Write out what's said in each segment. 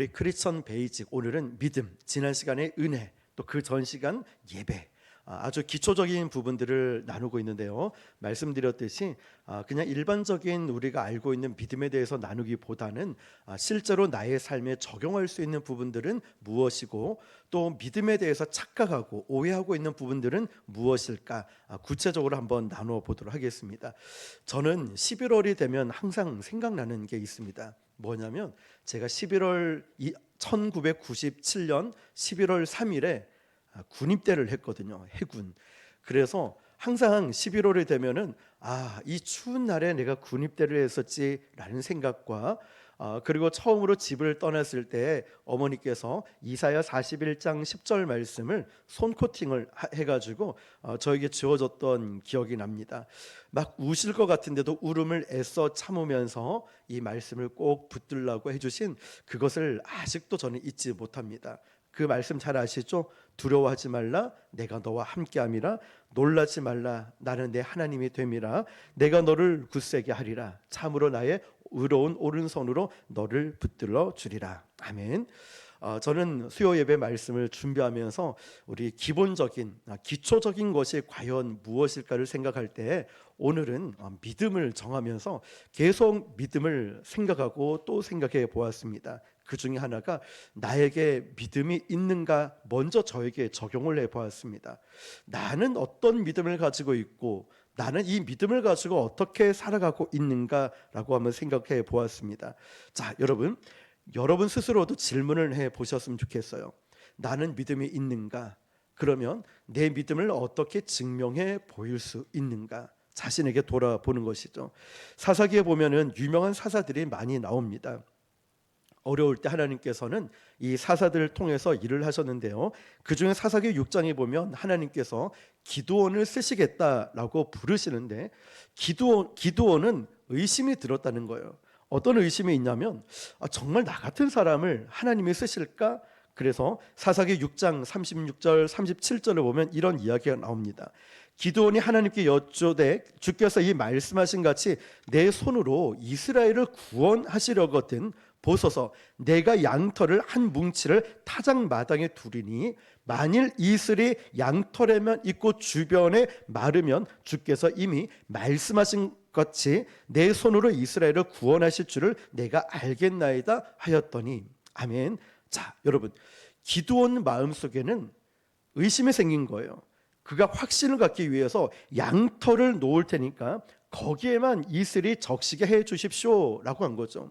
우리 크리스천 베이직, 오늘은 믿음, 지난 시간에 은혜, 또 그 전 시간 예배, 아주 기초적인 부분들을 나누고 있는데요. 말씀드렸듯이 그냥 일반적인 우리가 알고 있는 믿음에 대해서 나누기보다는 실제로 나의 삶에 적용할 수 있는 부분들은 무엇이고, 또 믿음에 대해서 착각하고 오해하고 있는 부분들은 무엇일까, 구체적으로 한번 나누어 보도록 하겠습니다. 저는 11월이 되면 항상 생각나는 게 있습니다. 뭐냐면 제가 1997년 11월 3일에 군입대를 했거든요. 해군. 그래서 항상 11월이 되면은 이 추운 날에 내가 군입대를 했었지라는 생각과 그리고 처음으로 집을 떠났을 때 어머니께서 이사야 41장 10절 말씀을 손코팅을 해가지고 저에게 지어줬던 기억이 납니다. 막 우실 것 같은데도 울음을 애써 참으면서 이 말씀을 꼭 붙들라고 해주신 그것을 아직도 저는 잊지 못합니다. 그 말씀 잘 아시죠? 두려워하지 말라, 내가 너와 함께함이라. 놀라지 말라, 나는 내 하나님이 됨이라. 내가 너를 굳세게 하리라. 참으로 나의 의로운 오른손으로 너를 붙들어 주리라. 아멘. 저는 수요 예배 말씀을 준비하면서 우리 기본적인 기초적인 것이 과연 무엇일까를 생각할 때 오늘은 믿음을 정하면서 계속 믿음을 생각하고 또 생각해 보았습니다. 그 중에 하나가 나에게 믿음이 있는가 먼저 저에게 적용을 해보았습니다. 나는 어떤 믿음을 가지고 있고 나는 이 믿음을 가지고 어떻게 살아가고 있는가라고 한번 생각해 보았습니다. 자, 여러분 스스로도 질문을 해 보셨으면 좋겠어요. 나는 믿음이 있는가? 그러면 내 믿음을 어떻게 증명해 보일 수 있는가? 자신에게 돌아보는 것이죠. 사사기에 보면은 유명한 사사들이 많이 나옵니다. 어려울 때 하나님께서는 이 사사들을 통해서 일을 하셨는데요. 그 중에 사사기 6장에 보면 하나님께서 기드온을 쓰시겠다라고 부르시는데 기드온은 의심이 들었다는 거예요. 어떤 의심이 있냐면 정말 나 같은 사람을 하나님이 쓰실까? 그래서 사사기 6장 36절 37절을 보면 이런 이야기가 나옵니다. 기드온이 하나님께 여쭈되 주께서 이 말씀하신 같이 내 손으로 이스라엘을 구원하시려거든 보소서, 내가 양털을 한 뭉치를 타작 마당에 두리니 만일 이슬이 양털에만 있고 주변에 마르면 주께서 이미 말씀하신 같이 내 손으로 이스라엘을 구원하실 줄을 내가 알겠나이다 하였더니. 아멘. 자, 여러분, 기드온 마음속에는 의심이 생긴 거예요. 그가 확신을 갖기 위해서 양털을 놓을 테니까 거기에만 이슬이 적시게 해 주십시오 라고 한 거죠.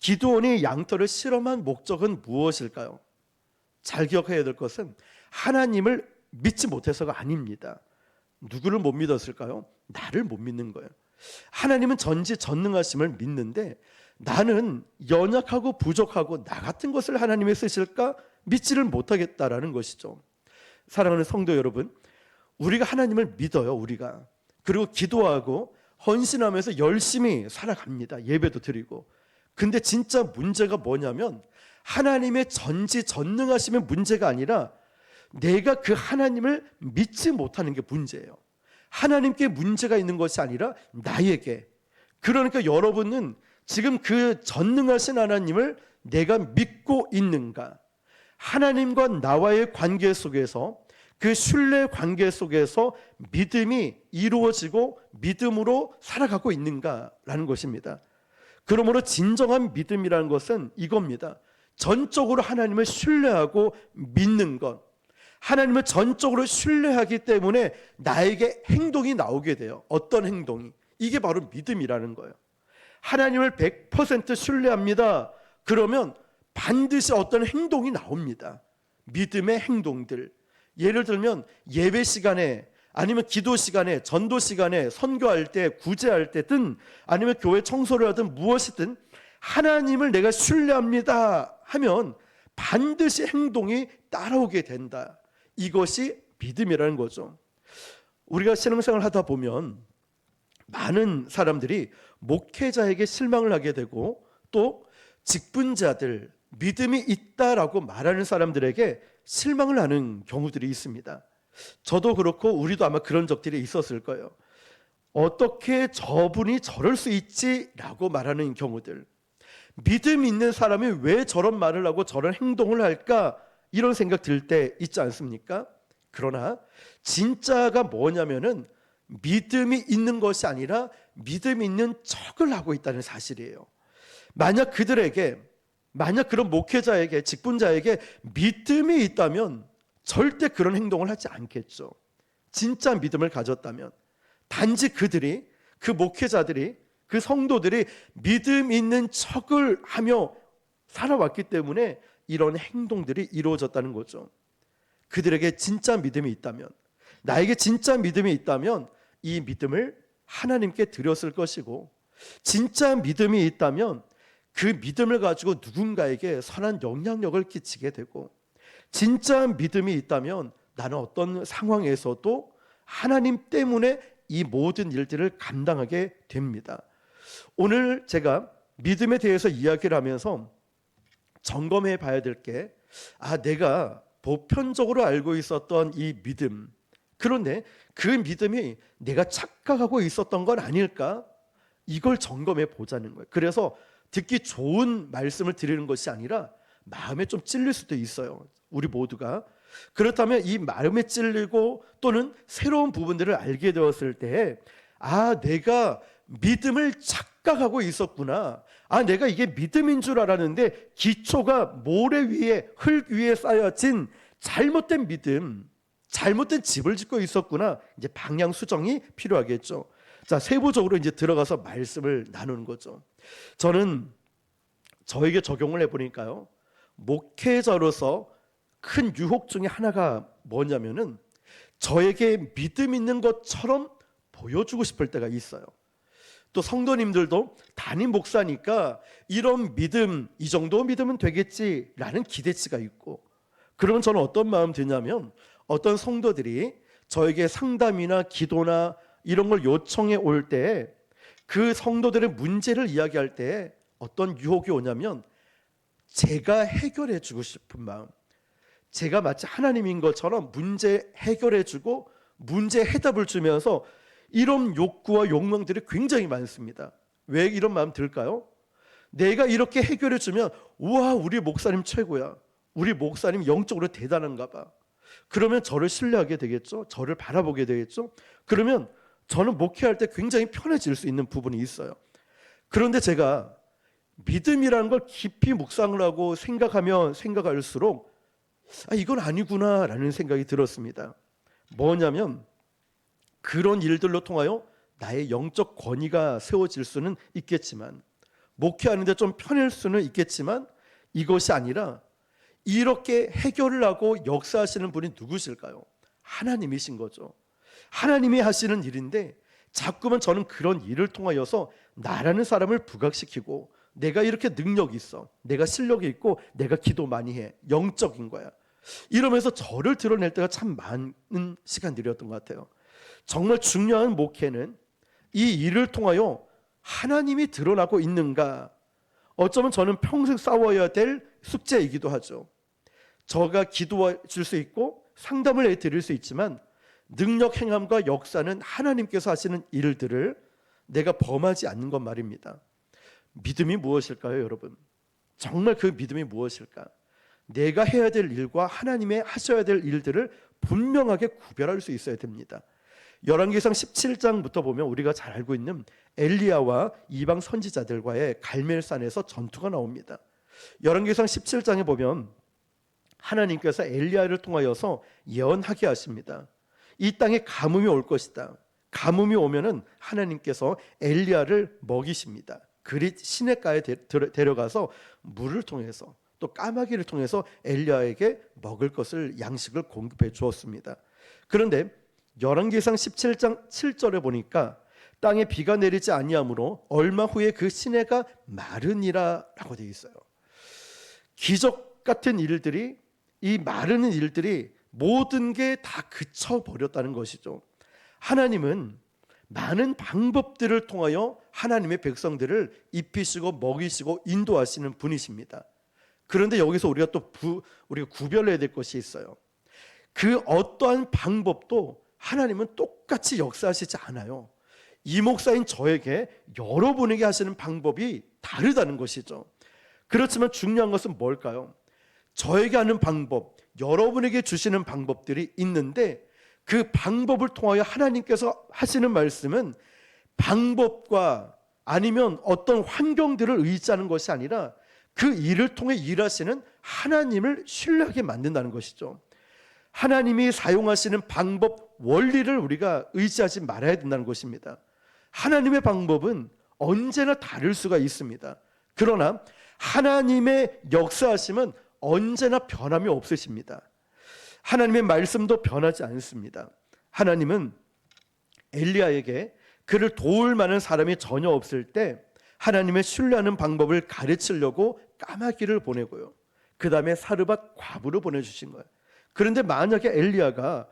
기드온이 양털을 실험한 목적은 무엇일까요? 잘 기억해야 될 것은 하나님을 믿지 못해서가 아닙니다. 누구를 못 믿었을까요? 나를 못 믿는 거예요. 하나님은 전지전능하심을 믿는데 나는 연약하고 부족하고 나 같은 것을 하나님이 쓰실까 믿지를 못하겠다라는 것이죠. 사랑하는 성도 여러분, 우리가 하나님을 믿어요. 우리가 그리고 기도하고 헌신하면서 열심히 살아갑니다. 예배도 드리고. 근데 진짜 문제가 뭐냐면 하나님의 전지전능하심의 문제가 아니라 내가 그 하나님을 믿지 못하는 게 문제예요. 하나님께 문제가 있는 것이 아니라 나에게. 그러니까 여러분은 지금 그 전능하신 하나님을 내가 믿고 있는가? 하나님과 나와의 관계 속에서, 그 신뢰 관계 속에서 믿음이 이루어지고 믿음으로 살아가고 있는가라는 것입니다. 그러므로 진정한 믿음이라는 것은 이겁니다. 전적으로 하나님을 신뢰하고 믿는 것. 하나님을 전적으로 신뢰하기 때문에 나에게 행동이 나오게 돼요. 어떤 행동이? 이게 바로 믿음이라는 거예요. 하나님을 100% 신뢰합니다. 그러면 반드시 어떤 행동이 나옵니다. 믿음의 행동들. 예를 들면 예배 시간에, 아니면 기도 시간에, 전도 시간에, 선교할 때, 구제할 때든 아니면 교회 청소를 하든 무엇이든 하나님을 내가 신뢰합니다 하면 반드시 행동이 따라오게 된다. 이것이 믿음이라는 거죠. 우리가 신앙생활을 하다 보면 많은 사람들이 목회자에게 실망을 하게 되고 또 직분자들, 믿음이 있다라고 말하는 사람들에게 실망을 하는 경우들이 있습니다. 저도 그렇고 우리도 아마 그런 적들이 있었을 거예요. 어떻게 저분이 저럴 수 있지라고 말하는 경우들. 믿음 있는 사람이 왜 저런 말을 하고 저런 행동을 할까? 이런 생각 들 때 있지 않습니까? 그러나 진짜가 뭐냐면은 믿음이 있는 것이 아니라 믿음 있는 척을 하고 있다는 사실이에요. 만약 그런 목회자에게, 직분자에게 믿음이 있다면 절대 그런 행동을 하지 않겠죠. 진짜 믿음을 가졌다면. 단지 그 목회자들이, 그 성도들이 믿음 있는 척을 하며 살아왔기 때문에 이런 행동들이 이루어졌다는 거죠. 그들에게 진짜 믿음이 있다면, 나에게 진짜 믿음이 있다면 이 믿음을 하나님께 드렸을 것이고, 진짜 믿음이 있다면 그 믿음을 가지고 누군가에게 선한 영향력을 끼치게 되고, 진짜 믿음이 있다면 나는 어떤 상황에서도 하나님 때문에 이 모든 일들을 감당하게 됩니다. 오늘 제가 믿음에 대해서 이야기를 하면서 점검해 봐야 될 게, 내가 보편적으로 알고 있었던 이 믿음, 그런데 그 믿음이 내가 착각하고 있었던 건 아닐까? 이걸 점검해 보자는 거예요. 그래서 듣기 좋은 말씀을 드리는 것이 아니라 마음에 좀 찔릴 수도 있어요. 우리 모두가. 그렇다면 이 마음에 찔리고 또는 새로운 부분들을 알게 되었을 때, 내가 믿음을 착각하고 있었구나. 내가 이게 믿음인 줄 알았는데 기초가 모래 위에, 흙 위에 쌓여진 잘못된 믿음, 잘못된 집을 짓고 있었구나. 이제 방향 수정이 필요하겠죠. 자, 세부적으로 이제 들어가서 말씀을 나누는 거죠. 저는 저에게 적용을 해보니까요, 목회자로서 큰 유혹 중에 하나가 뭐냐면은 저에게 믿음 있는 것처럼 보여주고 싶을 때가 있어요. 또 성도님들도 담임 목사니까 이런 믿음, 이 정도 믿으면 되겠지라는 기대치가 있고, 그러면 저는 어떤 마음 드냐면, 어떤 성도들이 저에게 상담이나 기도나 이런 걸 요청해 올 때, 그 성도들의 문제를 이야기할 때 어떤 유혹이 오냐면, 제가 해결해 주고 싶은 마음, 제가 마치 하나님인 것처럼 문제 해결해 주고 문제 해답을 주면서, 이런 욕구와 욕망들이 굉장히 많습니다. 왜 이런 마음 들까요? 내가 이렇게 해결해 주면, 우와, 우리 목사님 최고야, 우리 목사님 영적으로 대단한가 봐. 그러면 저를 신뢰하게 되겠죠. 저를 바라보게 되겠죠. 그러면 저는 목회할 때 굉장히 편해질 수 있는 부분이 있어요. 그런데 제가 믿음이라는 걸 깊이 묵상을 하고 생각하면 생각할수록 이건 아니구나 라는 생각이 들었습니다. 뭐냐면, 그런 일들로 통하여 나의 영적 권위가 세워질 수는 있겠지만, 목회하는데 좀 편할 수는 있겠지만, 이것이 아니라 이렇게 해결을 하고 역사하시는 분이 누구실까요? 하나님이신 거죠. 하나님이 하시는 일인데 자꾸만 저는 그런 일을 통하여서 나라는 사람을 부각시키고, 내가 이렇게 능력이 있어, 내가 실력이 있고, 내가 기도 많이 해, 영적인 거야, 이러면서 저를 드러낼 때가 참 많은 시간들이었던 것 같아요. 정말 중요한 목회는 이 일을 통하여 하나님이 드러나고 있는가, 어쩌면 저는 평생 싸워야 될 숙제이기도 하죠. 저가 기도해 줄 수 있고 상담을 해드릴 수 있지만, 능력 행함과 역사는 하나님께서 하시는 일들을 내가 범하지 않는 것 말입니다. 믿음이 무엇일까요, 여러분? 정말 그 믿음이 무엇일까? 내가 해야 될 일과 하나님의 하셔야 될 일들을 분명하게 구별할 수 있어야 됩니다. 열왕기상 17장부터 보면 우리가 잘 알고 있는 엘리야와 이방 선지자들과의 갈멜산에서 전투가 나옵니다. 열왕기상 17장에 보면 하나님께서 엘리야를 통하여서 예언하게 하십니다. 이 땅에 가뭄이 올 것이다. 가뭄이 오면은 하나님께서 엘리야를 먹이십니다. 그리 시냇가에 데려가서 물을 통해서, 또 까마귀를 통해서 엘리야에게 먹을 것을, 양식을 공급해 주었습니다. 그런데 열왕기상 17장 7절에 보니까 땅에 비가 내리지 아니하므로 얼마 후에 그 시내가 마르니라라고 되어 있어요. 기적 같은 일들이, 이 마르는 일들이 모든 게 다 그쳐버렸다는 것이죠. 하나님은 많은 방법들을 통하여 하나님의 백성들을 입히시고 먹이시고 인도하시는 분이십니다. 그런데 여기서 우리가 구별해야 될 것이 있어요. 그 어떠한 방법도 하나님은 똑같이 역사하시지 않아요. 이 목사인 저에게, 여러분에게 하시는 방법이 다르다는 것이죠. 그렇지만 중요한 것은 뭘까요? 저에게 하는 방법, 여러분에게 주시는 방법들이 있는데 그 방법을 통하여 하나님께서 하시는 말씀은 방법과 아니면 어떤 환경들을 의지하는 것이 아니라 그 일을 통해 일하시는 하나님을 신뢰하게 만든다는 것이죠. 하나님이 사용하시는 방법, 원리를 우리가 의지하지 말아야 된다는 것입니다. 하나님의 방법은 언제나 다를 수가 있습니다. 그러나 하나님의 역사하심은 언제나 변함이 없으십니다. 하나님의 말씀도 변하지 않습니다. 하나님은 엘리야에게 그를 도울 만한 사람이 전혀 없을 때 하나님의 신뢰하는 방법을 가르치려고 까마귀를 보내고요, 그 다음에 사르밧 과부를 보내주신 거예요. 그런데 만약에 엘리야가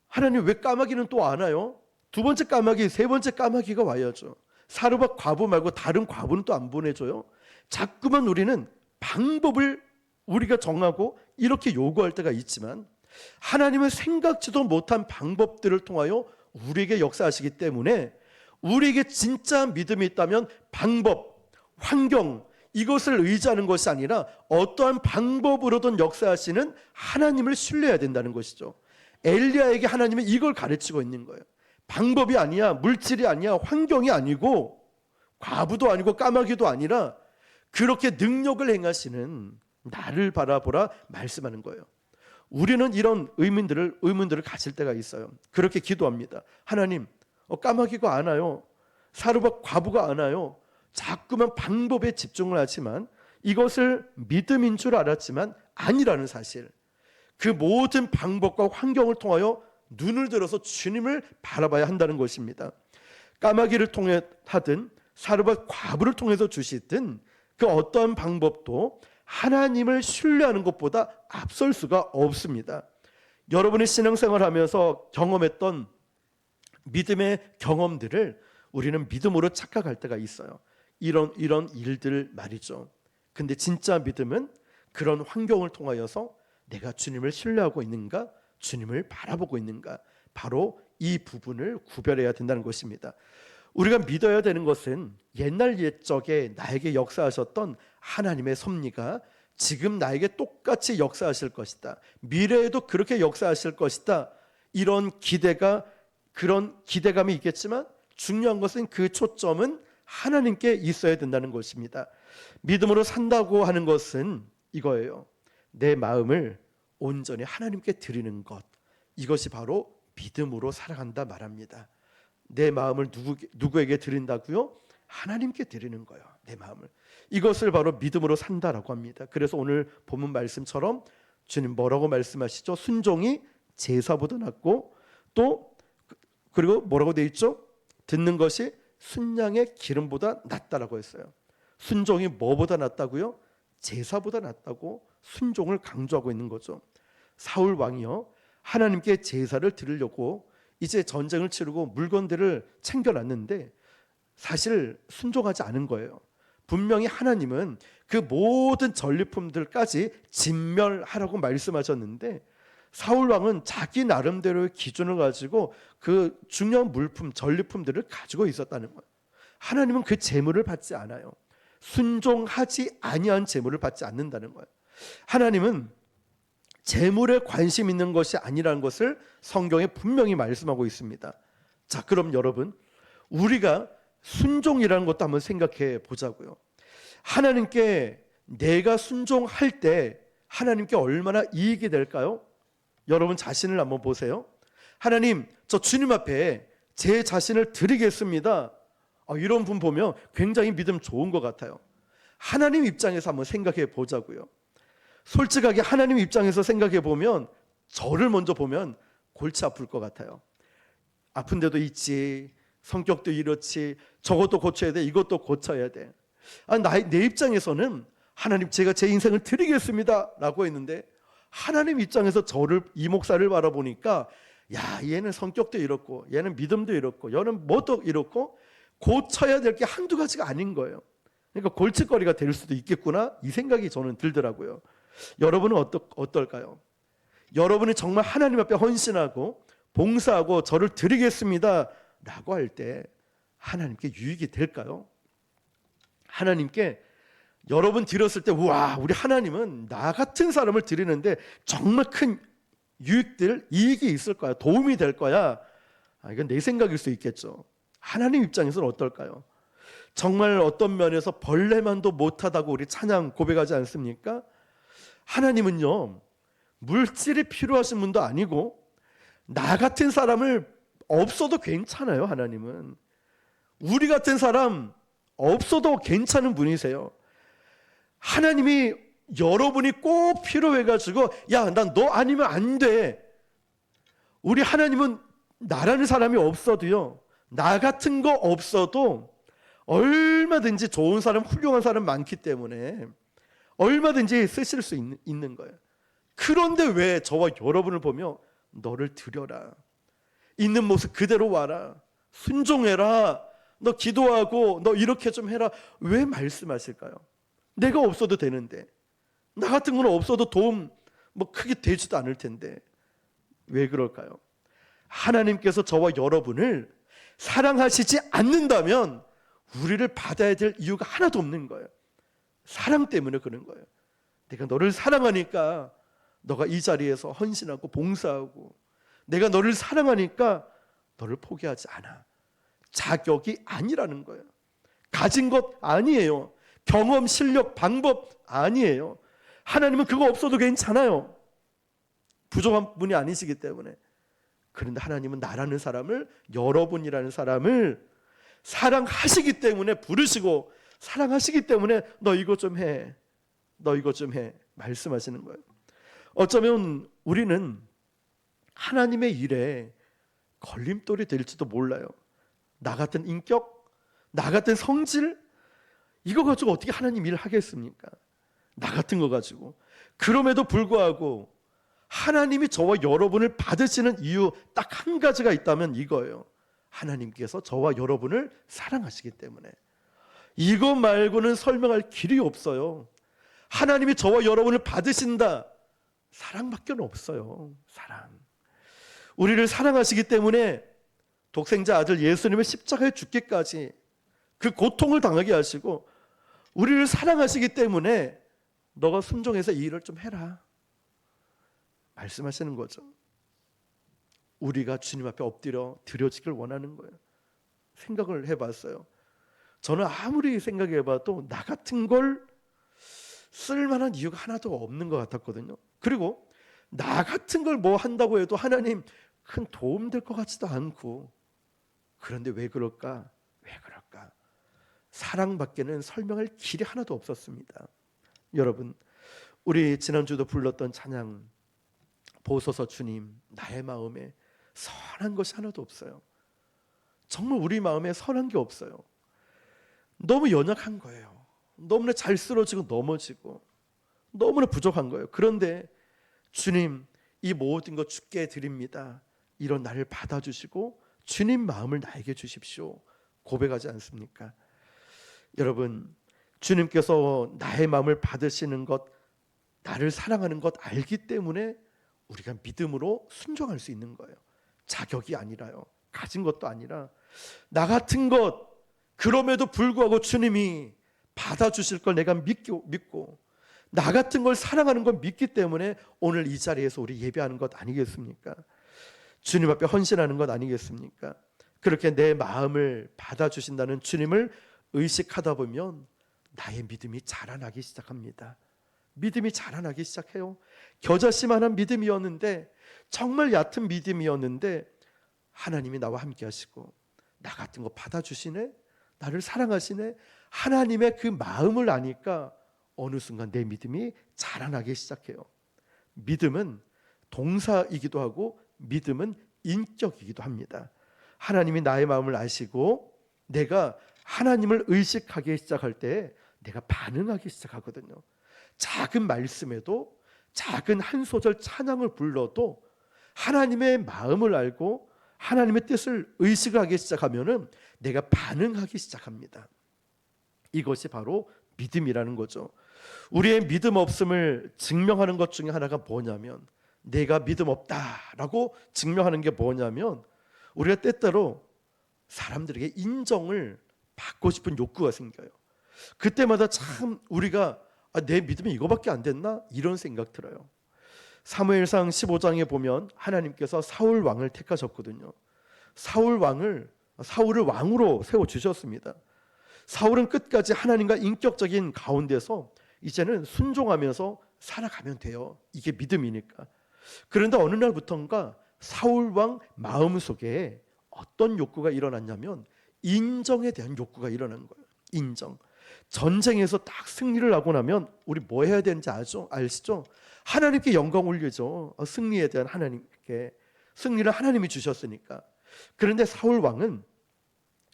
하나님 왜 까마귀는 또 안 와요? 두 번째 까마귀, 세 번째 까마귀가 와야죠. 사르밧 과부 말고 다른 과부는 또 안 보내줘요? 자꾸만 우리는 방법을 우리가 정하고 이렇게 요구할 때가 있지만 하나님은 생각지도 못한 방법들을 통하여 우리에게 역사하시기 때문에 우리에게 진짜 믿음이 있다면 방법, 환경 이것을 의지하는 것이 아니라 어떠한 방법으로든 역사하시는 하나님을 신뢰해야 된다는 것이죠. 엘리야에게 하나님은 이걸 가르치고 있는 거예요. 방법이 아니야, 물질이 아니야, 환경이 아니고 과부도 아니고 까마귀도 아니라 그렇게 능력을 행하시는 나를 바라보라 말씀하는 거예요. 우리는 이런 의문들을 가질 때가 있어요. 그렇게 기도합니다. 하나님, 까마귀가 안 와요. 사르밧 과부가 안 와요. 자꾸만 방법에 집중을 하지만 이것을 믿음인 줄 알았지만 아니라는 사실, 그 모든 방법과 환경을 통하여 눈을 들어서 주님을 바라봐야 한다는 것입니다. 까마귀를 통해 하든 사르밧 과부를 통해서 주시든 그 어떠한 방법도 하나님을 신뢰하는 것보다 앞설 수가 없습니다. 여러분의 신앙생활 하면서 경험했던 믿음의 경험들을 우리는 믿음으로 착각할 때가 있어요. 이런 일들 말이죠. 근데 진짜 믿음은 그런 환경을 통하여서 내가 주님을 신뢰하고 있는가, 주님을 바라보고 있는가, 바로 이 부분을 구별해야 된다는 것입니다. 우리가 믿어야 되는 것은 옛날 옛적에 나에게 역사하셨던 하나님의 섭리가 지금 나에게 똑같이 역사하실 것이다, 미래에도 그렇게 역사하실 것이다, 이런 그런 기대감이 있겠지만 중요한 것은 그 초점은 하나님께 있어야 된다는 것입니다. 믿음으로 산다고 하는 것은 이거예요. 내 마음을 온전히 하나님께 드리는 것, 이것이 바로 믿음으로 살아간다 말합니다. 내 마음을 누구에게 드린다고요? 하나님께 드리는 거예요. 내 마음을. 이것을 바로 믿음으로 산다라고 합니다. 그래서 오늘 본문 말씀처럼 주님 뭐라고 말씀하시죠? 순종이 제사보다 낫고, 또 그리고 뭐라고 되어 있죠? 듣는 것이 순양의 기름보다 낫다라고 했어요. 순종이 뭐보다 낫다고요? 제사보다 낫다고 순종을 강조하고 있는 거죠. 사울 왕이요, 하나님께 제사를 드리려고 이제 전쟁을 치르고 물건들을 챙겨놨는데 사실 순종하지 않은 거예요. 분명히 하나님은 그 모든 전리품들까지 진멸하라고 말씀하셨는데 사울 왕은 자기 나름대로의 기준을 가지고 그 중요한 물품, 전리품들을 가지고 있었다는 거예요. 하나님은 그 재물을 받지 않아요. 순종하지 아니한 재물을 받지 않는다는 거예요. 하나님은 재물에 관심 있는 것이 아니라는 것을 성경에 분명히 말씀하고 있습니다. 자, 그럼 여러분, 우리가 순종이라는 것도 한번 생각해 보자고요. 하나님께 내가 순종할 때 하나님께 얼마나 이익이 될까요? 여러분 자신을 한번 보세요. 하나님, 저 주님 앞에 제 자신을 드리겠습니다. 이런 분 보면 굉장히 믿음 좋은 것 같아요. 하나님 입장에서 한번 생각해 보자고요. 솔직하게 하나님 입장에서 생각해 보면 저를 먼저 보면 골치 아플 것 같아요. 아픈 데도 있지, 성격도 이렇지, 저것도 고쳐야 돼, 이것도 고쳐야 돼. 내 입장에서는 하나님, 제가 제 인생을 드리겠습니다 라고 했는데 하나님 입장에서 저를, 이 목사를 바라보니까 야, 얘는 성격도 이렇고, 얘는 믿음도 이렇고, 얘는 뭐도 이렇고, 고쳐야 될 게 한두 가지가 아닌 거예요. 그러니까 골칫거리가 될 수도 있겠구나, 이 생각이 저는 들더라고요. 여러분은 어떨까요? 여러분이 정말 하나님 앞에 헌신하고 봉사하고 저를 드리겠습니다 라고 할 때 하나님께 유익이 될까요? 하나님께 여러분 드렸을 때 우와, 우리 하나님은 나 같은 사람을 드리는데 정말 큰 이익이 있을 거야, 도움이 될 거야. 이건 내 생각일 수 있겠죠. 하나님 입장에서는 어떨까요? 정말 어떤 면에서 벌레만도 못하다고 우리 찬양 고백하지 않습니까? 하나님은요, 물질이 필요하신 분도 아니고 나 같은 사람을 없어도 괜찮아요. 하나님은 우리 같은 사람 없어도 괜찮은 분이세요. 하나님이 여러분이 꼭 필요해가지고 야, 난 너 아니면 안 돼. 우리 하나님은 나라는 사람이 없어도요, 나 같은 거 없어도 얼마든지 좋은 사람, 훌륭한 사람 많기 때문에 얼마든지 쓰실 수 있는 거예요. 그런데 왜 저와 여러분을 보며 너를 드려라, 있는 모습 그대로 와라, 순종해라, 너 기도하고 너 이렇게 좀 해라, 왜 말씀하실까요? 내가 없어도 되는데, 나 같은 건 없어도 도움 크게 되지도 않을 텐데 왜 그럴까요? 하나님께서 저와 여러분을 사랑하시지 않는다면 우리를 받아야 될 이유가 하나도 없는 거예요. 사랑 때문에 그런 거예요. 내가 너를 사랑하니까 너가 이 자리에서 헌신하고 봉사하고, 내가 너를 사랑하니까 너를 포기하지 않아. 자격이 아니라는 거예요. 가진 것 아니에요. 경험, 실력, 방법 아니에요. 하나님은 그거 없어도 괜찮아요. 부족한 분이 아니시기 때문에. 그런데 하나님은 나라는 사람을, 여러분이라는 사람을 사랑하시기 때문에 부르시고, 사랑하시기 때문에 너 이거 좀 해, 너 이거 좀 해 말씀하시는 거예요. 어쩌면 우리는 하나님의 일에 걸림돌이 될지도 몰라요. 나 같은 인격, 나 같은 성질, 이거 가지고 어떻게 하나님 일을 하겠습니까? 나 같은 거 가지고. 그럼에도 불구하고 하나님이 저와 여러분을 받으시는 이유 딱 한 가지가 있다면 이거예요. 하나님께서 저와 여러분을 사랑하시기 때문에. 이거 말고는 설명할 길이 없어요. 하나님이 저와 여러분을 받으신다, 사랑밖에 없어요. 사랑. 우리를 사랑하시기 때문에 독생자 아들 예수님을 십자가에 죽기까지 그 고통을 당하게 하시고, 우리를 사랑하시기 때문에 너가 순종해서 이 일을 좀 해라 말씀하시는 거죠. 우리가 주님 앞에 엎드려 드려지길 원하는 거예요. 생각을 해봤어요. 저는 아무리 생각해봐도 나 같은 걸 쓸만한 이유가 하나도 없는 것 같았거든요. 그리고 나 같은 걸 뭐 한다고 해도 하나님 큰 도움 될 것 같지도 않고. 그런데 왜 그럴까? 왜 그럴까? 사랑밖에는 설명할 길이 하나도 없었습니다. 여러분, 우리 지난주도 불렀던 찬양, 보소서 주님, 나의 마음에 선한 것이 하나도 없어요. 정말 우리 마음에 선한 게 없어요. 너무 연약한 거예요. 너무나 잘 쓰러지고 넘어지고 너무나 부족한 거예요. 그런데 주님, 이 모든 것 주께 드립니다, 이런 나를 받아주시고 주님 마음을 나에게 주십시오 고백하지 않습니까? 여러분, 주님께서 나의 마음을 받으시는 것, 나를 사랑하는 것 알기 때문에 우리가 믿음으로 순종할 수 있는 거예요. 자격이 아니라요, 가진 것도 아니라 나 같은 것, 그럼에도 불구하고 주님이 받아주실 걸 내가 믿고 나 같은 걸 사랑하는 걸 믿기 때문에 오늘 이 자리에서 우리 예배하는 것 아니겠습니까? 주님 앞에 헌신하는 것 아니겠습니까? 그렇게 내 마음을 받아주신다는 주님을 의식하다 보면 나의 믿음이 자라나기 시작합니다. 믿음이 자라나기 시작해요. 겨자씨만한 믿음이었는데, 정말 얕은 믿음이었는데 하나님이 나와 함께 하시고 나 같은 거 받아주시네, 나를 사랑하시네, 하나님의 그 마음을 아니까 어느 순간 내 믿음이 자라나기 시작해요. 믿음은 동사이기도 하고 믿음은 인격이기도 합니다. 하나님이 나의 마음을 아시고 내가 하나님을 의식하기 시작할 때 내가 반응하기 시작하거든요. 작은 말씀에도, 작은 한 소절 찬양을 불러도 하나님의 마음을 알고 하나님의 뜻을 의식하기 시작하면은 내가 반응하기 시작합니다. 이것이 바로 믿음이라는 거죠. 우리의 믿음 없음을 증명하는 것 중에 하나가 뭐냐면, 내가 믿음 없다라고 증명하는 게 뭐냐면, 우리가 때때로 사람들에게 인정을 받고 싶은 욕구가 생겨요. 그때마다 참 우리가 내 믿음이 이거밖에 안 됐나? 이런 생각 들어요. 사무엘상 15장에 보면 하나님께서 사울 왕을 택하셨거든요. 사울을 왕으로 세워 주셨습니다. 사울은 끝까지 하나님과 인격적인 가운데서 이제는 순종하면서 살아가면 돼요. 이게 믿음이니까. 그런데 어느 날부터인가 사울 왕 마음속에 어떤 욕구가 일어났냐면 인정에 대한 욕구가 일어난 거예요. 인정. 전쟁에서 딱 승리를 하고 나면 우리 뭐 해야 되는지 아시죠? 하나님께 영광 올리죠. 승리에 대한 하나님께. 승리를 하나님이 주셨으니까. 그런데 사울 왕은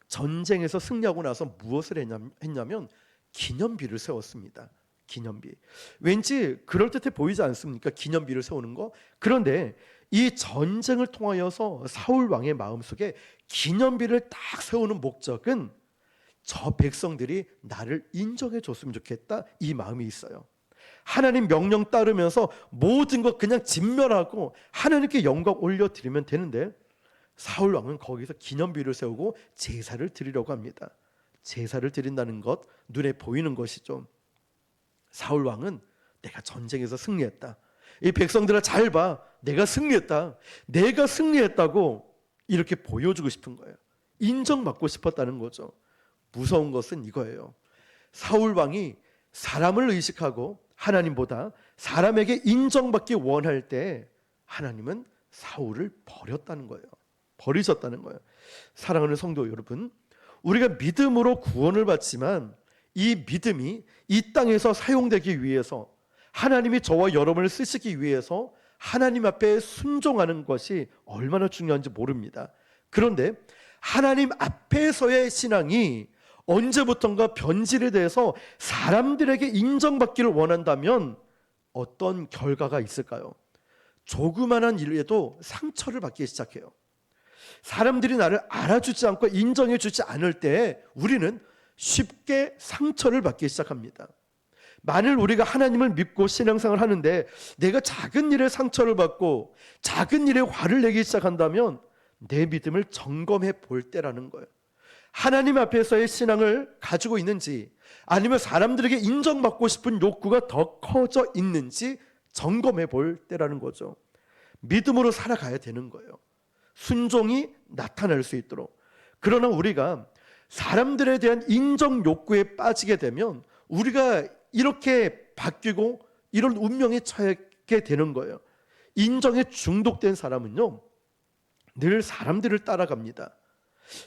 전쟁에서 승리하고 나서 무엇을 했냐면 기념비를 세웠습니다. 기념비. 왠지 그럴듯해 보이지 않습니까? 기념비를 세우는 거. 그런데 이 전쟁을 통하여서 사울 왕의 마음속에 기념비를 딱 세우는 목적은 저 백성들이 나를 인정해 줬으면 좋겠다, 이 마음이 있어요. 하나님 명령 따르면서 모든 것 그냥 진멸하고 하나님께 영광 올려드리면 되는데 사울 왕은 거기서 기념비를 세우고 제사를 드리려고 합니다. 제사를 드린다는 것, 눈에 보이는 것이죠. 사울 왕은 내가 전쟁에서 승리했다, 이 백성들아 잘 봐, 내가 승리했다, 내가 승리했다고 이렇게 보여주고 싶은 거예요. 인정받고 싶었다는 거죠. 무서운 것은 이거예요. 사울 왕이 사람을 의식하고 하나님보다 사람에게 인정받기 원할 때 하나님은 사울을 버렸다는 거예요. 버리셨다는 거예요. 사랑하는 성도 여러분, 우리가 믿음으로 구원을 받지만 이 믿음이 이 땅에서 사용되기 위해서, 하나님이 저와 여러분을 쓰시기 위해서 하나님 앞에 순종하는 것이 얼마나 중요한지 모릅니다. 그런데 하나님 앞에서의 신앙이 언제부턴가 변질이 돼서 사람들에게 인정받기를 원한다면 어떤 결과가 있을까요? 조그만한 일에도 상처를 받기 시작해요. 사람들이 나를 알아주지 않고 인정해 주지 않을 때 우리는 쉽게 상처를 받기 시작합니다. 만일 우리가 하나님을 믿고 신앙생활을 하는데 내가 작은 일에 상처를 받고 작은 일에 화를 내기 시작한다면 내 믿음을 점검해 볼 때라는 거예요. 하나님 앞에서의 신앙을 가지고 있는지, 아니면 사람들에게 인정받고 싶은 욕구가 더 커져 있는지 점검해 볼 때라는 거죠. 믿음으로 살아가야 되는 거예요. 순종이 나타날 수 있도록. 그러나 우리가 사람들에 대한 인정 욕구에 빠지게 되면 우리가 이렇게 바뀌고 이런 운명에 처하게 되는 거예요. 인정에 중독된 사람은요, 늘 사람들을 따라갑니다.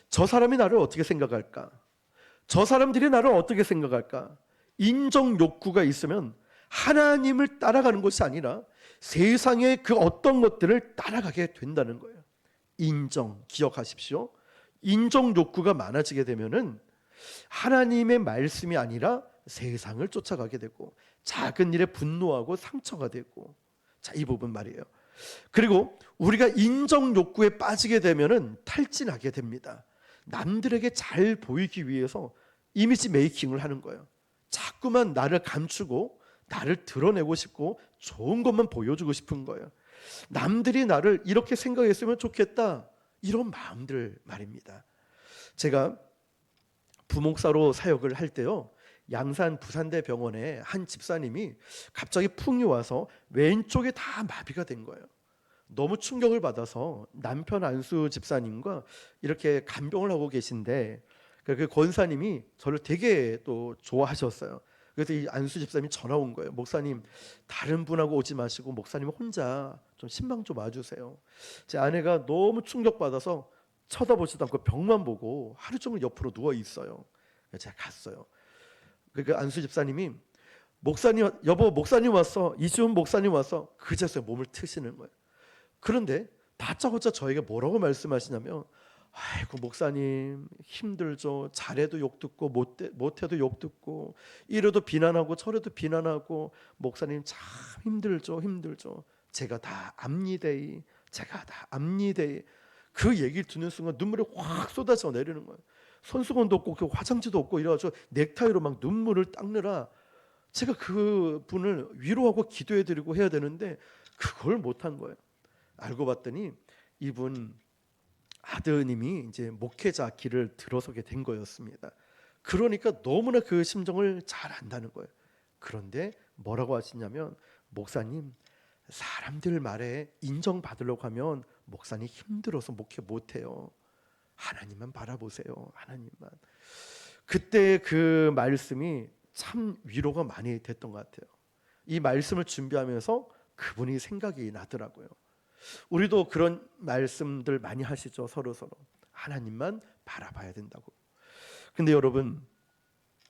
저 사람이 나를 어떻게 생각할까? 저 사람들이 나를 어떻게 생각할까? 인정 욕구가 있으면 하나님을 따라가는 것이 아니라 세상의 그 어떤 것들을 따라가게 된다는 거예요. 인정, 기억하십시오. 인정 욕구가 많아지게 되면은 하나님의 말씀이 아니라 세상을 쫓아가게 되고 작은 일에 분노하고 상처가 되고, 자, 이 부분 말이에요. 그리고 우리가 인정 욕구에 빠지게 되면은 탈진하게 됩니다. 남들에게 잘 보이기 위해서 이미지 메이킹을 하는 거예요. 자꾸만 나를 감추고 나를 드러내고 싶고 좋은 것만 보여주고 싶은 거예요. 남들이 나를 이렇게 생각했으면 좋겠다, 이런 마음들 말입니다. 제가 부목사로 사역을 할 때요, 양산 부산대 병원에 한 집사님이 갑자기 풍이 와서 왼쪽에 다 마비가 된 거예요. 너무 충격을 받아서 남편 안수 집사님과 이렇게 간병을 하고 계신데 그 권사님이 저를 되게 또 좋아하셨어요. 그래서 이 안수 집사님이 전화 온 거예요. 목사님, 다른 분하고 오지 마시고 목사님 혼자 좀 신방 좀 와주세요. 제 아내가 너무 충격받아서 쳐다보지도 않고 벽만 보고 하루 종일 옆으로 누워 있어요. 그래서 제가 갔어요. 그 안수 집사님이 목사님, 여보 목사님 왔어, 이지훈 목사님 왔어, 그제서야 몸을 트시는 거예요. 그런데 다짜고짜 저에게 뭐라고 말씀하시냐면, 아이고 목사님 힘들죠. 잘해도 욕 듣고 못해도 욕 듣고 이래도 비난하고 저래도 비난하고 목사님 참 힘들죠. 제가 다 압니데이. 그 얘기를 듣는 순간 눈물이 확 쏟아져 내리는 거예요. 손수건도 없고 그 화장지도 없고 이래가지고 넥타이로 막 눈물을 닦느라 제가 그 분을 위로하고 기도해드리고 해야 되는데 그걸 못한 거예요. 알고 봤더니 이분 아드님이 이제 목회자 길을 들어서게 된 거였습니다. 그러니까 너무나 그 심정을 잘 안다는 거예요. 그런데 뭐라고 하시냐면, 목사님, 사람들 말에 인정받으려고 하면 목사님 힘들어서 목회 못해요. 하나님만 바라보세요. 하나님만. 그때 그 말씀이 참 위로가 많이 됐던 것 같아요. 이 말씀을 준비하면서 그분이 생각이 나더라고요. 우리도 그런 말씀들 많이 하시죠. 서로 하나님만 바라봐야 된다고. 근데 여러분,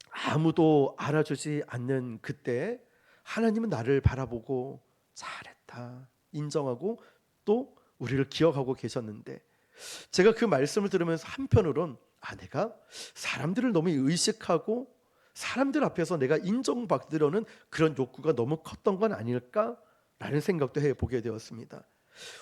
아무도 알아주지 않는 그때 하나님은 나를 바라보고 잘했다 인정하고 또 우리를 기억하고 계셨는데, 제가 그 말씀을 들으면서 한편으론 내가 사람들을 너무 의식하고 사람들 앞에서 내가 인정받으려는 그런 욕구가 너무 컸던 건 아닐까라는 생각도 해보게 되었습니다.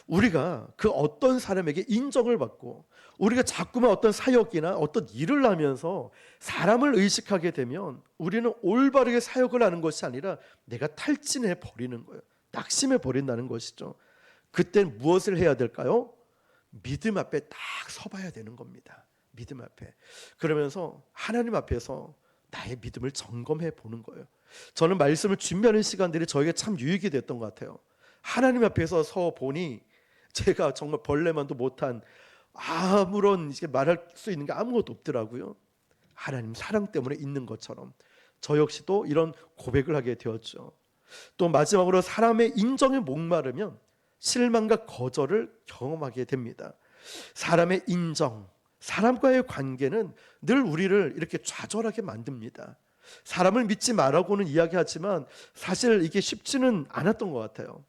우리가 그 어떤 사람에게 인정을 받고 우리가 자꾸만 어떤 사역이나 어떤 일을 하면서 사람을 의식하게 되면 우리는 올바르게 사역을 하는 것이 아니라 내가 탈진해 버리는 거예요. 낙심해 버린다는 것이죠. 그땐 무엇을 해야 될까요? 믿음 앞에 딱 서봐야 되는 겁니다. 믿음 앞에. 그러면서 하나님 앞에서 나의 믿음을 점검해 보는 거예요. 저는 말씀을 준비하는 시간들이 저에게 참 유익이 됐던 것 같아요. 하나님 앞에서 서 보니 제가 정말 벌레만도 못한 아무런 이제 말할 수 있는 게 아무것도 없더라고요. 하나님 사랑 때문에 있는 것처럼 저 역시도 이런 고백을 하게 되었죠. 또 마지막으로 사람의 인정에 목마르면 실망과 거절을 경험하게 됩니다. 사람의 인정, 사람과의 관계는 늘 우리를 이렇게 좌절하게 만듭니다. 사람을 믿지 말라고는 이야기하지만 사실 이게 쉽지는 않았던 것 같아요.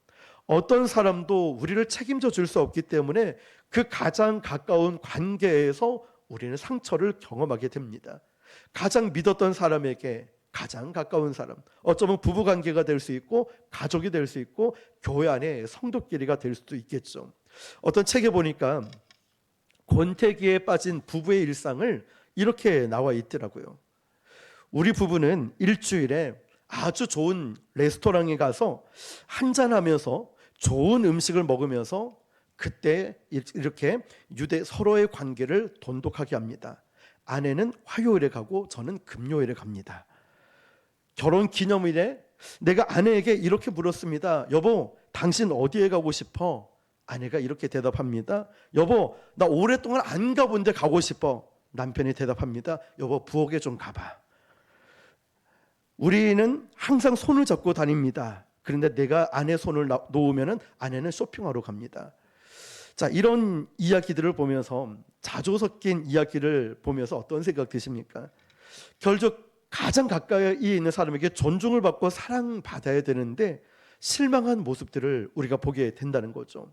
어떤 사람도 우리를 책임져 줄 수 없기 때문에 그 가장 가까운 관계에서 우리는 상처를 경험하게 됩니다. 가장 믿었던 사람에게 가장 가까운 사람, 어쩌면 부부관계가 될 수 있고 가족이 될 수 있고 교회 안에 성도끼리가 될 수도 있겠죠. 어떤 책에 보니까 권태기에 빠진 부부의 일상을 이렇게 나와 있더라고요. 우리 부부는 일주일에 아주 좋은 레스토랑에 가서 한잔하면서 좋은 음식을 먹으면서 그때 이렇게 서로의 관계를 돈독하게 합니다. 아내는 화요일에 가고 저는 금요일에 갑니다. 결혼 기념일에 내가 아내에게 이렇게 물었습니다. 여보, 당신 어디에 가고 싶어? 아내가 이렇게 대답합니다. 여보, 나 오랫동안 안 가본 데 가고 싶어. 남편이 대답합니다. 여보, 부엌에 좀 가봐. 우리는 항상 손을 잡고 다닙니다. 그런데 내가 아내 손을 놓으면 아내는 쇼핑하러 갑니다. 자, 이런 이야기들을 보면서, 자주 섞인 이야기를 보면서 어떤 생각 드십니까? 결국 가장 가까이 있는 사람에게 존중을 받고 사랑받아야 되는데 실망한 모습들을 우리가 보게 된다는 거죠.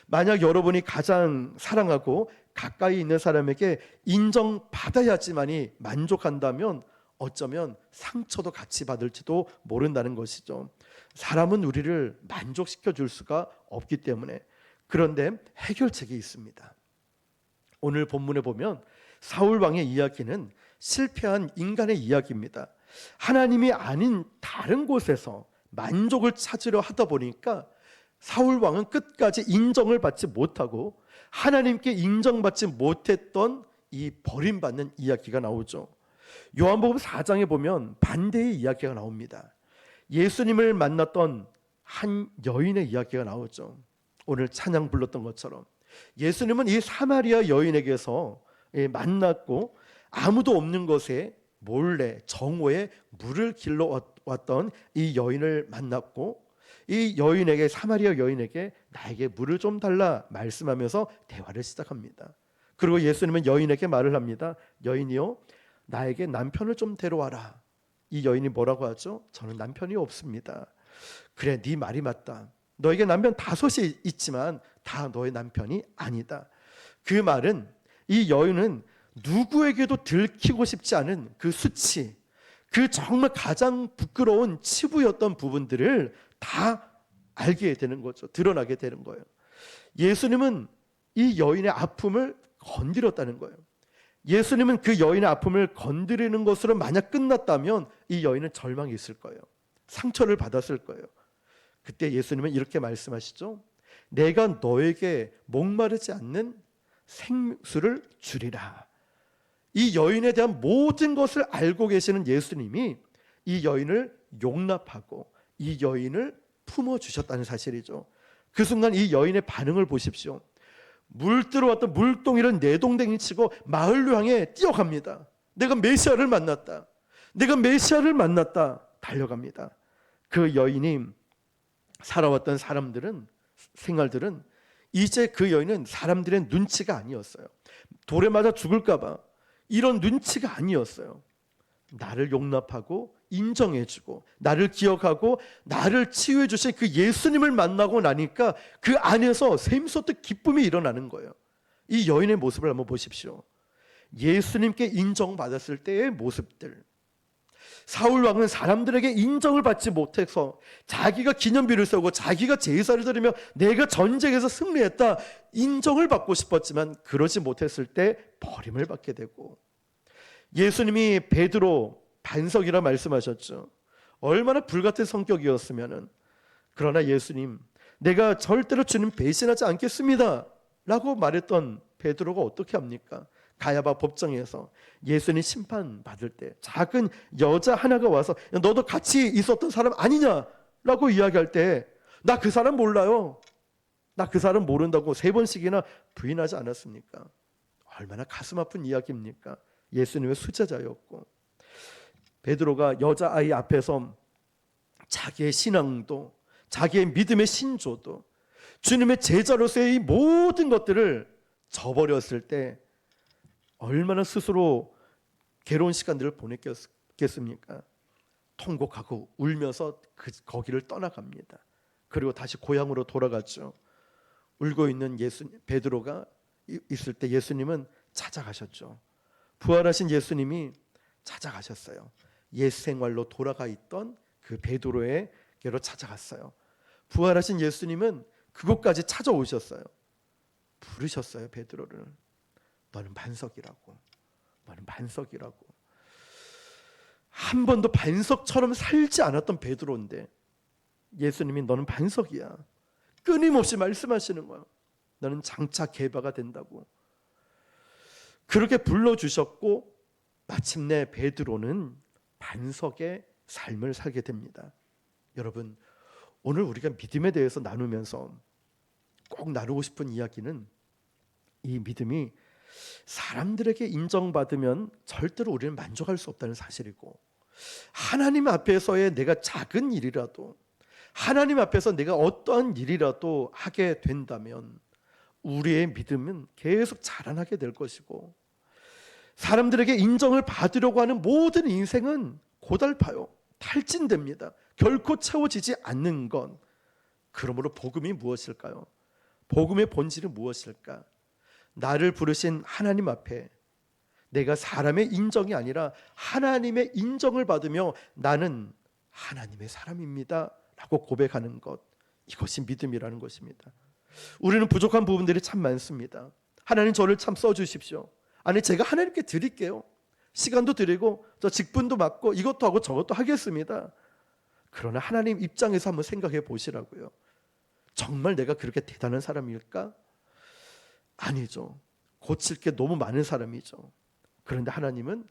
만약 여러분이 가장 사랑하고 가까이 있는 사람에게 인정받아야지만이 만족한다면 어쩌면 상처도 같이 받을지도 모른다는 것이죠. 사람은 우리를 만족시켜 줄 수가 없기 때문에. 그런데 해결책이 있습니다. 오늘 본문에 보면 사울 왕의 이야기는 실패한 인간의 이야기입니다. 하나님이 아닌 다른 곳에서 만족을 찾으려 하다 보니까 사울 왕은 끝까지 인정을 받지 못하고 하나님께 인정받지 못했던 이 버림받는 이야기가 나오죠. 요한복음 4장에 보면 반대의 이야기가 나옵니다. 예수님을 만났던 한 여인의 이야기가 나오죠. 오늘 찬양 불렀던 것처럼 예수님은 이 사마리아 여인에게서 만났고 아무도 없는 곳에 몰래 정오에 물을 길러 왔던 이 여인을 만났고 이 여인에게, 사마리아 여인에게 나에게 물을 좀 달라 말씀하면서 대화를 시작합니다. 그리고 예수님은 여인에게 말을 합니다. 여인이요, 나에게 남편을 좀 데려와라. 이 여인이 뭐라고 하죠? 저는 남편이 없습니다. 그래, 네 말이 맞다. 너에게 남편 5이 있지만 다 너의 남편이 아니다. 그 말은 이 여인은 누구에게도 들키고 싶지 않은 그 수치, 그 정말 가장 부끄러운 치부였던 부분들을 다 알게 되는 거죠. 드러나게 되는 거예요. 예수님은 이 여인의 아픔을 건드렸다는 거예요. 예수님은 그 여인의 아픔을 건드리는 것으로 만약 끝났다면 이 여인은 절망이 있을 거예요. 상처를 받았을 거예요. 그때 예수님은 이렇게 말씀하시죠. 내가 너에게 목마르지 않는 생수를 주리라. 이 여인에 대한 모든 것을 알고 계시는 예수님이 이 여인을 용납하고 이 여인을 품어주셨다는 사실이죠. 그 순간 이 여인의 반응을 보십시오. 물 들어왔던 물동이를 내동댕이 치고 마을로 향해 뛰어갑니다. 내가 메시아를 만났다. 내가 메시아를 만났다. 달려갑니다. 그 여인이 살아왔던 생활들은 이제 그 여인은 사람들의 눈치가 아니었어요. 돌에 맞아 죽을까 봐 이런 눈치가 아니었어요. 나를 용납하고 인정해주고 나를 기억하고 나를 치유해 주신 그 예수님을 만나고 나니까 그 안에서 샘솟듯 기쁨이 일어나는 거예요. 이 여인의 모습을 한번 보십시오. 예수님께 인정받았을 때의 모습들. 사울 왕은 사람들에게 인정을 받지 못해서 자기가 기념비를 세우고 자기가 제사를 드리며 내가 전쟁에서 승리했다 인정을 받고 싶었지만 그러지 못했을 때 버림을 받게 되고, 예수님이 베드로 반석이라 말씀하셨죠. 얼마나 불같은 성격이었으면은. 그러나 예수님, 내가 절대로 주님 배신하지 않겠습니다 라고 말했던 베드로가 어떻게 합니까? 가야바 법정에서 예수님 심판받을 때 작은 여자 하나가 와서 너도 같이 있었던 사람 아니냐라고 이야기할 때 나 그 사람 몰라요, 나 그 사람 모른다고 3번씩이나 부인하지 않았습니까? 얼마나 가슴 아픈 이야기입니까? 예수님의 수제자였고, 베드로가 여자아이 앞에서 자기의 신앙도 자기의 믿음의 신조도 주님의 제자로서의 이 모든 것들을 저버렸을 때 얼마나 스스로 괴로운 시간들을 보냈겠습니까? 통곡하고 울면서 거기를 떠나갑니다. 그리고 다시 고향으로 돌아갔죠. 울고 있는 베드로가 있을 때 예수님은 찾아가셨죠. 부활하신 예수님이 찾아가셨어요. 옛 생활로 돌아가 있던 그 베드로에게로 찾아갔어요. 부활하신 예수님은 그곳까지 찾아오셨어요. 부르셨어요. 베드로를. 너는 반석이라고. 너는 반석이라고. 한 번도 반석처럼 살지 않았던 베드로인데 예수님이 너는 반석이야. 끊임없이 말씀하시는 거야. 너는 장차 개바가 된다고. 그렇게 불러주셨고 마침내 베드로는 반석의 삶을 살게 됩니다. 여러분, 오늘 우리가 믿음에 대해서 나누면서 꼭 나누고 싶은 이야기는, 이 믿음이 사람들에게 인정받으면 절대로 우리는 만족할 수 없다는 사실이고, 하나님 앞에서의 내가 작은 일이라도, 하나님 앞에서 내가 어떠한 일이라도 하게 된다면 우리의 믿음은 계속 자라나게 될 것이고, 사람들에게 인정을 받으려고 하는 모든 인생은 고달파요. 탈진됩니다. 결코 채워지지 않는 건. 그러므로 복음이 무엇일까요? 복음의 본질은 무엇일까? 나를 부르신 하나님 앞에 내가 사람의 인정이 아니라 하나님의 인정을 받으며 나는 하나님의 사람입니다 라고 고백하는 것, 이것이 믿음이라는 것입니다. 우리는 부족한 부분들이 참 많습니다. 하나님 저를 참 써주십시오. 아니, 제가 하나님께 드릴게요. 시간도 드리고 저 직분도 맡고 이것도 하고 저것도 하겠습니다. 그러나 하나님 입장에서 한번 생각해 보시라고요. 정말 내가 그렇게 대단한 사람일까? 아니죠. 고칠 게 너무 많은 사람이죠. 그런데 하나님은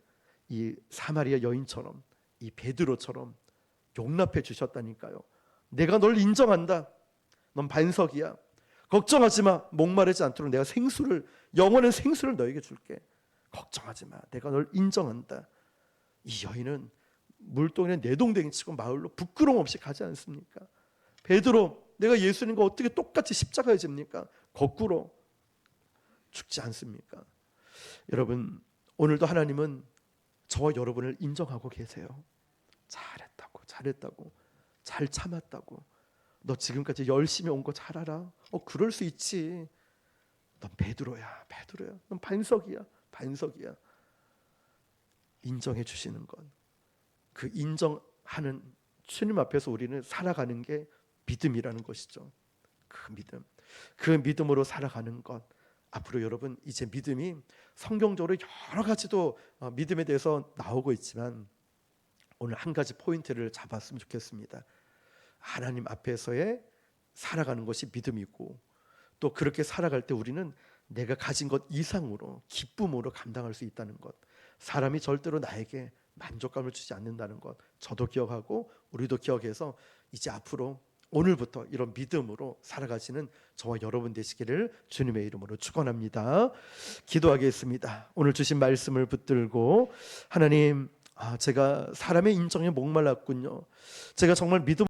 이 사마리아 여인처럼, 이 베드로처럼 용납해 주셨다니까요. 내가 널 인정한다. 넌 반석이야. 걱정하지 마. 목마르지 않도록 내가 영원한 생수를 너에게 줄게. 걱정하지 마. 내가 널 인정한다. 이 여인은 물동이에 내동댕이 치고 마을로 부끄러움 없이 가지 않습니까? 베드로, 내가 예수님과 어떻게 똑같이 십자가에 집니까? 거꾸로 죽지 않습니까? 여러분, 오늘도 하나님은 저와 여러분을 인정하고 계세요. 잘했다고, 잘 참았다고, 너 지금까지 열심히 온 거 잘 알아. 그럴 수 있지. 넌 베드로야. 넌 반석이야. 인정해 주시는 것, 그 인정하는 주님 앞에서 우리는 살아가는 게 믿음이라는 것이죠. 그 믿음으로 살아가는 것. 앞으로 여러분, 이제 믿음이 성경적으로 여러 가지도 믿음에 대해서 나오고 있지만 오늘 한 가지 포인트를 잡았으면 좋겠습니다. 하나님 앞에서의 살아가는 것이 믿음이고, 또 그렇게 살아갈 때 우리는 내가 가진 것 이상으로 기쁨으로 감당할 수 있다는 것. 사람이 절대로 나에게 만족감을 주지 않는다는 것 저도 기억하고 우리도 기억해서 이제 앞으로 오늘부터 이런 믿음으로 살아가시는 저와 여러분 되시기를 주님의 이름으로 축원합니다. 기도하겠습니다. 오늘 주신 말씀을 붙들고 하나님, 제가 사람의 인정에 목말랐군요. 제가 정말 믿음